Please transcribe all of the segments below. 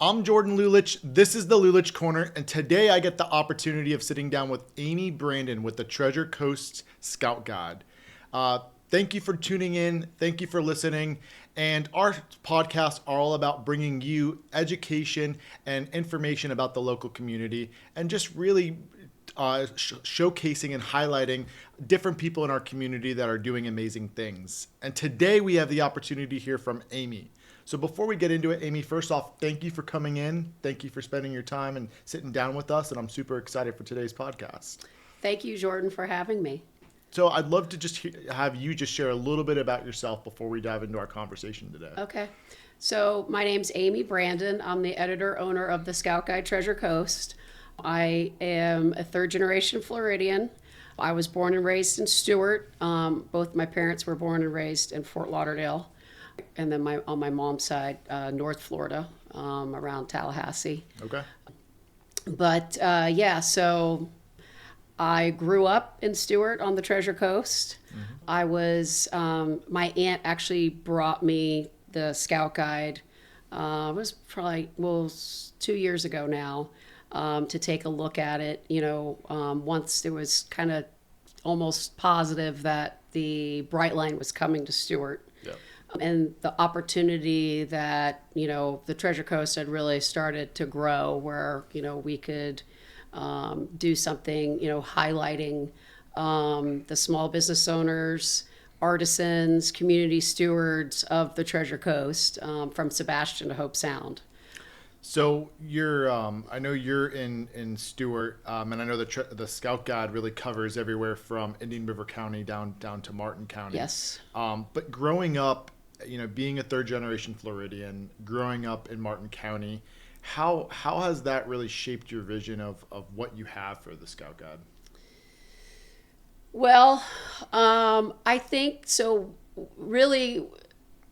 I'm Jordan Lulich. This is the Lulich Corner, and today I get the opportunity of sitting down with Amy Branden with the Treasure Coast Scout Guide. Thank you for tuning in. Thank you for listening. And our podcasts are all about bringing you education and information about the local community and just really showcasing and highlighting different people in our community that are doing amazing things. And today we have the opportunity to hear from Amy. So before we get into it, Amy, first off, thank you for coming in. Thank you for spending your time and sitting down with us. And I'm super excited for today's podcast. Thank you, Jordan, for having me. So I'd love to just have you just share a little bit about yourself before we dive into our conversation today. Okay. So my name's Amy Branden. I'm the editor-owner of the Scout Guide Treasure Coast. I am a third-generation Floridian. I was born and raised in Stuart. Both my parents were born and raised in Fort Lauderdale. And then on my mom's side, North Florida, around Tallahassee. Okay. But so I grew up in Stuart on the Treasure Coast. Mm-hmm. I was, my aunt actually brought me the Scout Guide. It was probably, 2 years ago now, to take a look at it. Once it was kind of almost positive that the Brightline was coming to Stuart. Yep. And the opportunity that, the Treasure Coast had really started to grow where, we could do something, highlighting the small business owners, artisans, community stewards of the Treasure Coast, from Sebastian to Hope Sound. So you're, I know you're in Stuart, and I know the Scout Guide really covers everywhere from Indian River County down to Martin County. Yes. But growing up, being a third generation Floridian, growing up in Martin County, how has that really shaped your vision of what you have for the Scout Guide? Well, I think so. Really,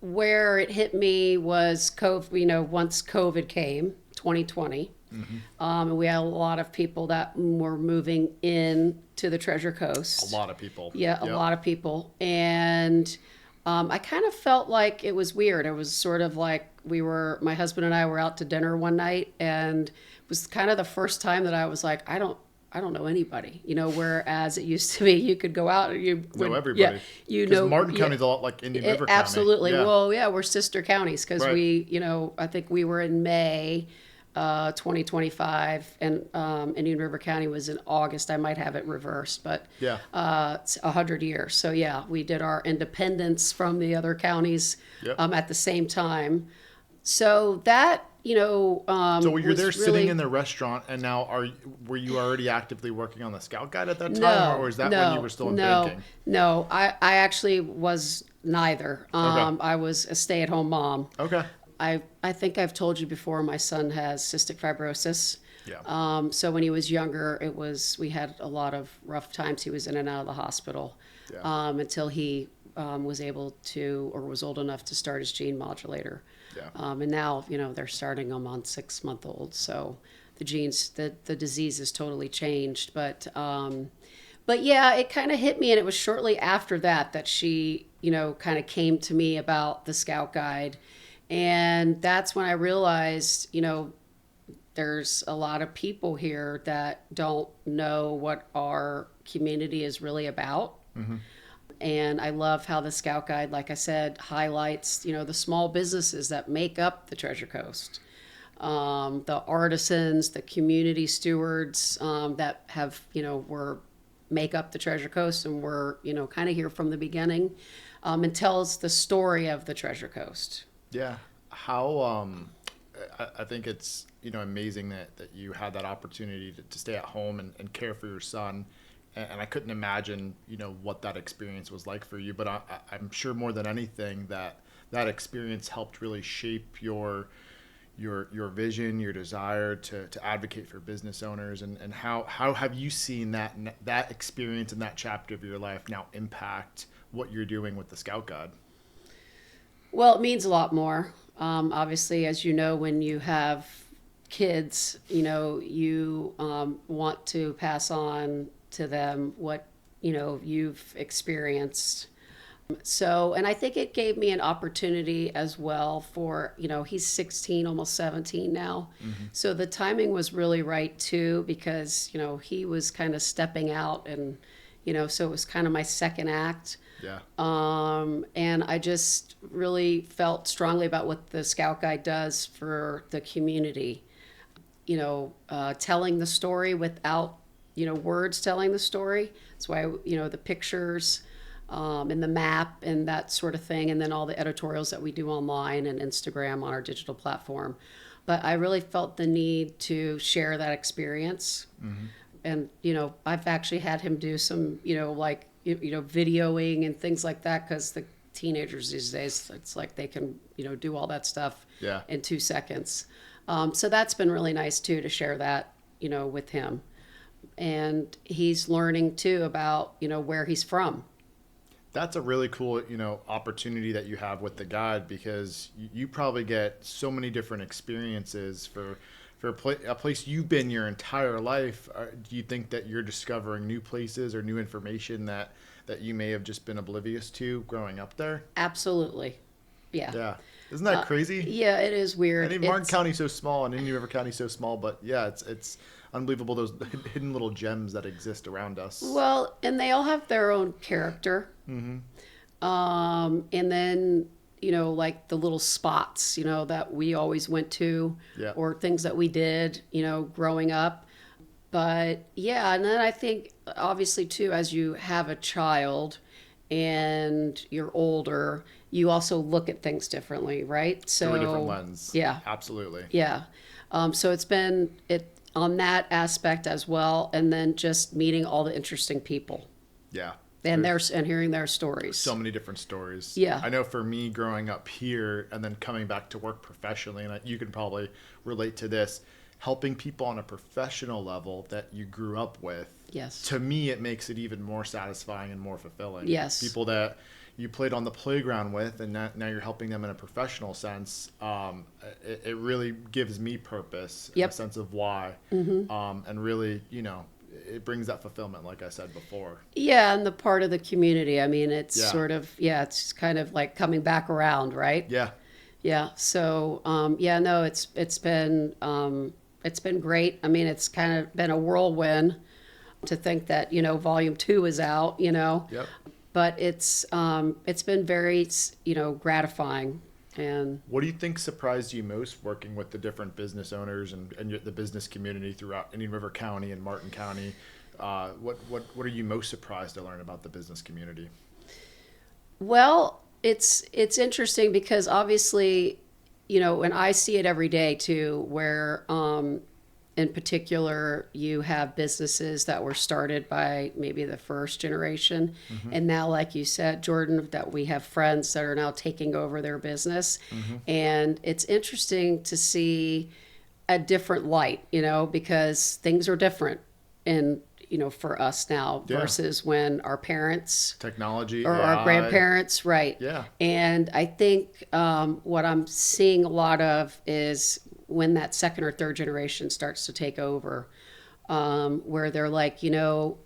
where it hit me was COVID. Once COVID came, 2020, mm-hmm. And we had a lot of people that were moving in to the Treasure Coast. A lot of people. Yeah, a lot of people, and I kind of felt like it was weird. It was sort of like my husband and I were out to dinner one night, and it was kind of the first time that I was like, I don't know anybody, whereas it used to be you could go out and you know everybody. Yeah, because Martin County's a lot like Indian River County. Absolutely. Yeah. Well, yeah, we're sister counties because right. I think we were in May 2025, and Indian River County was in August. I might have it reversed, but yeah, it's 100 years. So yeah, we did our independence from the other counties yep. At the same time. So that so you're there sitting in the restaurant, and now were you already actively working on the Scout Guide at that time, or was that when you were still in banking? No, I actually was neither. Okay. I was a stay-at-home mom. Okay. I think I've told you before, my son has cystic fibrosis. Yeah. So when he was younger, we had a lot of rough times. He was in and out of the hospital until he was able to, or was old enough to start his gene modulator. Yeah. And now, they're starting him on 6-month-olds. So the disease has totally changed. But yeah, it kind of hit me. And it was shortly after that she, kind of came to me about the Scout Guide. And that's when I realized, there's a lot of people here that don't know what our community is really about. Mm-hmm. And I love how the Scout Guide, like I said, highlights, the small businesses that make up the Treasure Coast. The artisans, the community stewards that have, make up the Treasure Coast and were, kind of here from the beginning, and tells the story of the Treasure Coast. Yeah. How, I think it's, amazing that you had that opportunity to stay at home and care for your son. And I couldn't imagine, what that experience was like for you. But I'm sure more than anything that experience helped really shape your vision, your desire to advocate for business owners. And how have you seen that experience and that chapter of your life now impact what you're doing with the Scout Guide? Well, it means a lot more. Obviously, as you know, when you have kids, you want to pass on to them what, you've experienced. So, and I think it gave me an opportunity as well for, he's 16, almost 17 now. So the timing was really right too, because, he was kind of stepping out and, so it was kind of my second act. Yeah. And I just really felt strongly about what the Scout Guide does for the community. Telling the story without, words telling the story. That's why, the pictures, and the map and that sort of thing, and then all the editorials that we do online and Instagram on our digital platform. But I really felt the need to share that experience. And, I've actually had him do some, videoing and things like that, because the teenagers these days, it's like they can, do all that stuff in 2 seconds. So that's been really nice too, to share that, with him. And he's learning too about, where he's from. That's a really cool, opportunity that you have with the guide, because you probably get so many different experiences for a place you've been your entire life. Do you think that you're discovering new places or new information that you may have just been oblivious to growing up there? Absolutely. Yeah. Yeah. Isn't that crazy? Yeah, it is weird. I mean, Martin County's so small and Indian River County's so small, but yeah, it's unbelievable, those hidden little gems that exist around us. Well, and they all have their own character. And then, like the little spots, that we always went to, or things that we did, growing up. But yeah, and then I think obviously too, as you have a child and you're older, you also look at things differently, right? So through a different lens. Yeah. Absolutely. Yeah. So it's been on that aspect as well, and then just meeting all the interesting people. Yeah. And hearing their stories. So many different stories. Yeah. I know for me, growing up here and then coming back to work professionally, and you can probably relate to this, helping people on a professional level that you grew up with. Yes. To me, it makes it even more satisfying and more fulfilling. Yes. People that you played on the playground with, and now you're helping them in a professional sense. It really gives me purpose, and a sense of why, and really, it brings that fulfillment, like I said before. Yeah, and the part of the community. I mean, it's sort of, it's kind of like coming back around, right? Yeah. Yeah. So, no, it's been great. I mean, it's kind of been a whirlwind to think that, volume 2 is out, Yep. But it's been very, gratifying. And what do you think surprised you most working with the different business owners and the business community throughout Indian River County and Martin County? What are you most surprised to learn about the business community? Well, it's interesting because obviously, and I see it every day too, where in particular, you have businesses that were started by maybe the first generation. And now, like you said, Jordan, that we have friends that are now taking over their business. And it's interesting to see a different light, because things are different in, for us now versus when our parents, technology, or our grandparents, right? Yeah. And I think what I'm seeing a lot of is when that second or third generation starts to take over, where they're like, I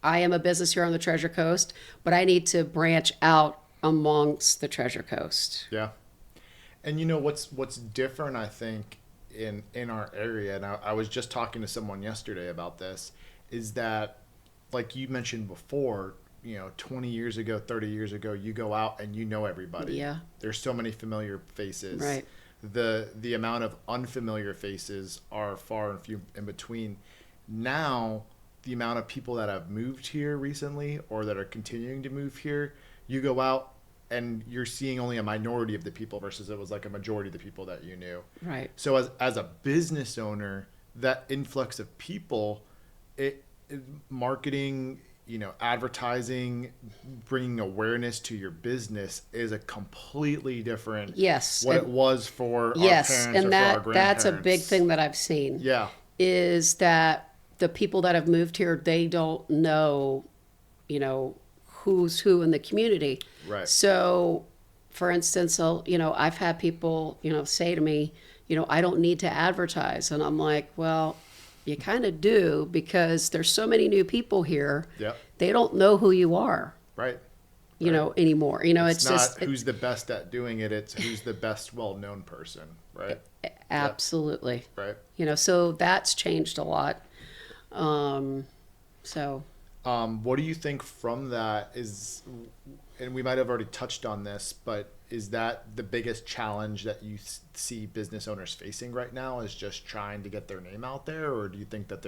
am a business here on the Treasure Coast, but I need to branch out amongst the Treasure Coast. Yeah. And what's different, I think, in our area, and I was just talking to someone yesterday about this, is that, like you mentioned before, 20 years ago, 30 years ago, you go out and everybody. Yeah. There's so many familiar faces. Right. The amount of unfamiliar faces are far and few in between. Now, the amount of people that have moved here recently or that are continuing to move here, you go out and you're seeing only a minority of the people versus it was like a majority of the people that you knew. Right. So as a business owner, that influx of people, marketing, advertising, bringing awareness to your business is a completely different what it was for our parents or for our grandparents. That's a big thing that I've seen. Yeah. Is that the people that have moved here, they don't know, who's who in the community. Right. So, for instance, I've had people, say to me, I don't need to advertise. And I'm like, well, you kind of do, because there's so many new people here. Yep. They don't know who you are. Right. Anymore. It's It's not just who's the best at doing it. It's who's the best well-known person. Right. absolutely. Right. So that's changed a lot. So What do you think from that is, and we might have already touched on this, but is that the biggest challenge that you see business owners facing right now, is just trying to get their name out there? Or do you think that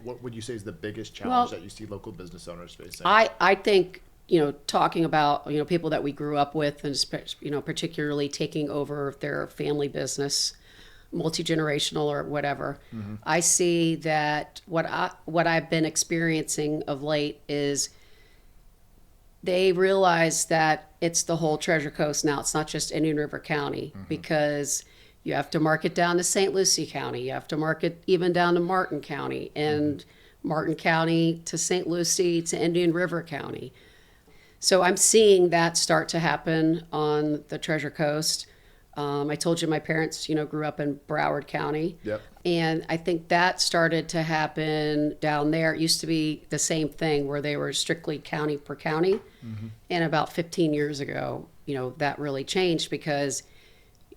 what would you say is the biggest challenge that you see local business owners facing? I think, talking about, people that we grew up with, and, particularly taking over their family business, multi-generational or whatever, I see that what I've been experiencing of late is they realize that it's the whole Treasure Coast now. It's not just Indian River County, because you have to market down to St. Lucie County. You have to market even down to Martin County, and Martin County to St. Lucie to Indian River County. So I'm seeing that start to happen on the Treasure Coast. I told you my parents, grew up in Broward County. Yep. And I think that started to happen down there. It used to be the same thing where they were strictly county per county. And about 15 years ago, that really changed, because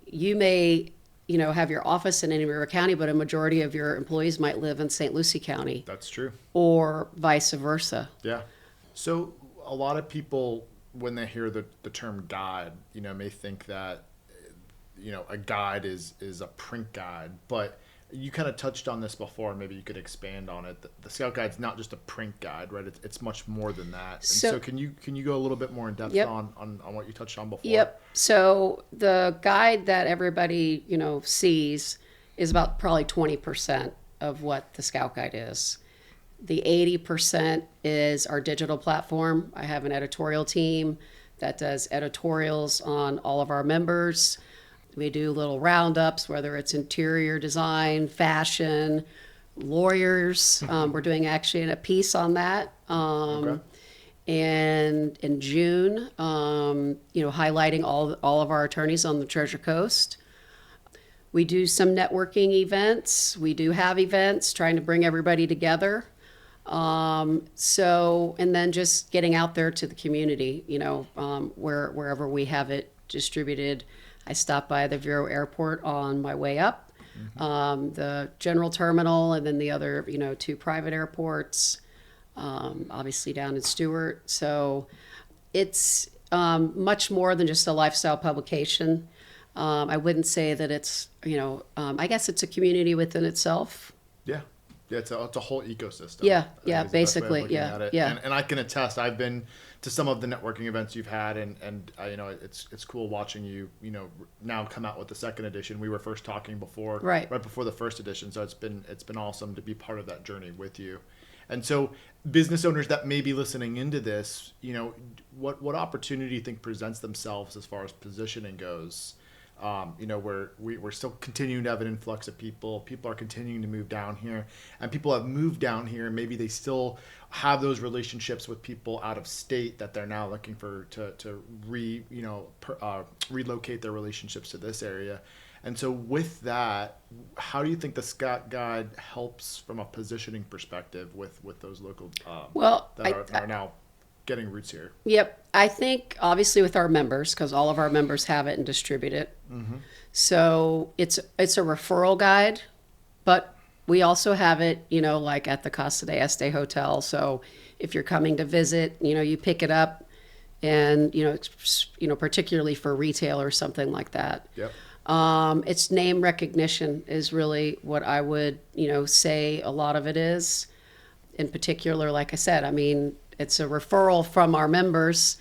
you may, have your office in Indian River County, but a majority of your employees might live in St. Lucie County. That's true. Or vice versa. Yeah. So a lot of people, when they hear the term guide, may think that, a guide is a print guide, but you kind of touched on this before. Maybe you could expand on it. The Scout Guide's not just a print guide, right? It's much more than that. And so can you go a little bit more in depth on what you touched on before? Yep. So the guide that everybody, sees is about probably 20% of what the Scout Guide is. The 80% is our digital platform. I have an editorial team that does editorials on all of our members. We do little roundups, whether it's interior design, fashion, lawyers. We're doing actually a piece on that. Okay. And in June, highlighting all of our attorneys on the Treasure Coast. We do some networking events. We do have events trying to bring everybody together. And then just getting out there to the community, wherever we have it distributed. I stopped by the Vero Airport on my way up, the general terminal, and then the other, 2 private airports, obviously down in Stuart. So it's much more than just a lifestyle publication. I wouldn't say that it's, I guess it's a community within itself. Yeah. Yeah, it's a whole ecosystem. Yeah, basically, yeah. And I can attest, I've been to some of the networking events you've had, and it's cool watching you, now come out with the second edition. We were first talking right before the first edition, so it's been awesome to be part of that journey with you. And so, business owners that may be listening into this, what opportunity do you think presents themselves as far as positioning goes? We're still continuing to have an influx of people. People are continuing to move down here, and people have moved down here. Maybe they still have those relationships with people out of state that they're now looking for to relocate their relationships to this area. And so with that, how do you think the Scout Guide helps from a positioning perspective with those local that are now getting roots here? Yep. I think obviously with our members, because all of our members have it and distribute it. So it's a referral guide, but we also have it, like at the Casa de Este Hotel. So if you're coming to visit, you pick it up, and particularly for retail or something like that. Yep. It's name recognition is really what I would, say a lot of it is. In particular, like I said, it's a referral from our members,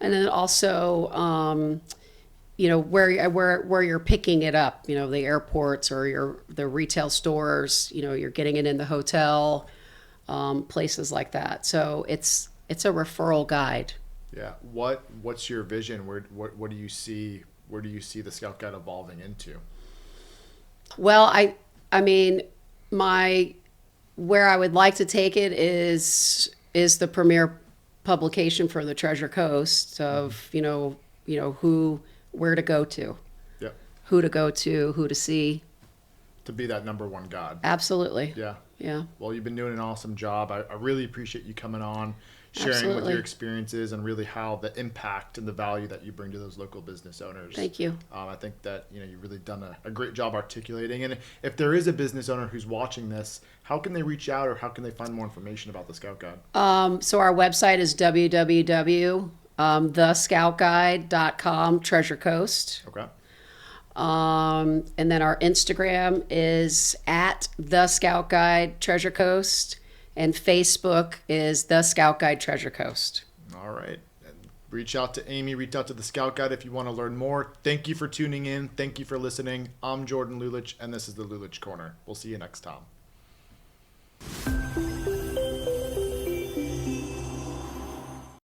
and then also, where you're picking it up, the airports or the retail stores, you're getting it in the hotel, places like that. So it's a referral guide. Yeah. What's your vision? What do you see? Where do you see the Scout Guide evolving into? Well, where I would like to take it is the premier publication for the Treasure Coast of, where to go to, Yep. who to go to, who to see. To be that number one guide. Absolutely. Yeah. Yeah. Well, you've been doing an awesome job. I really appreciate you coming on, sharing with Absolutely. your experiences and really how the impact and the value that you bring to those local business owners. Thank you. I think that you've really done a great job articulating. And if there is a business owner who's watching this, how can they reach out or how can they find more information about the Scout Guide? So our website is www.thescoutguide.com, Treasure Coast. Okay. And then our Instagram is at The Scout Guide Treasure Coast, and Facebook is The Scout Guide Treasure Coast. All right. And reach out to Amy, reach out to the Scout Guide if you want to learn more. Thank you for tuning in. Thank you for listening. I'm Jordan Lulich, and this is the Lulich Corner. We'll see you next time.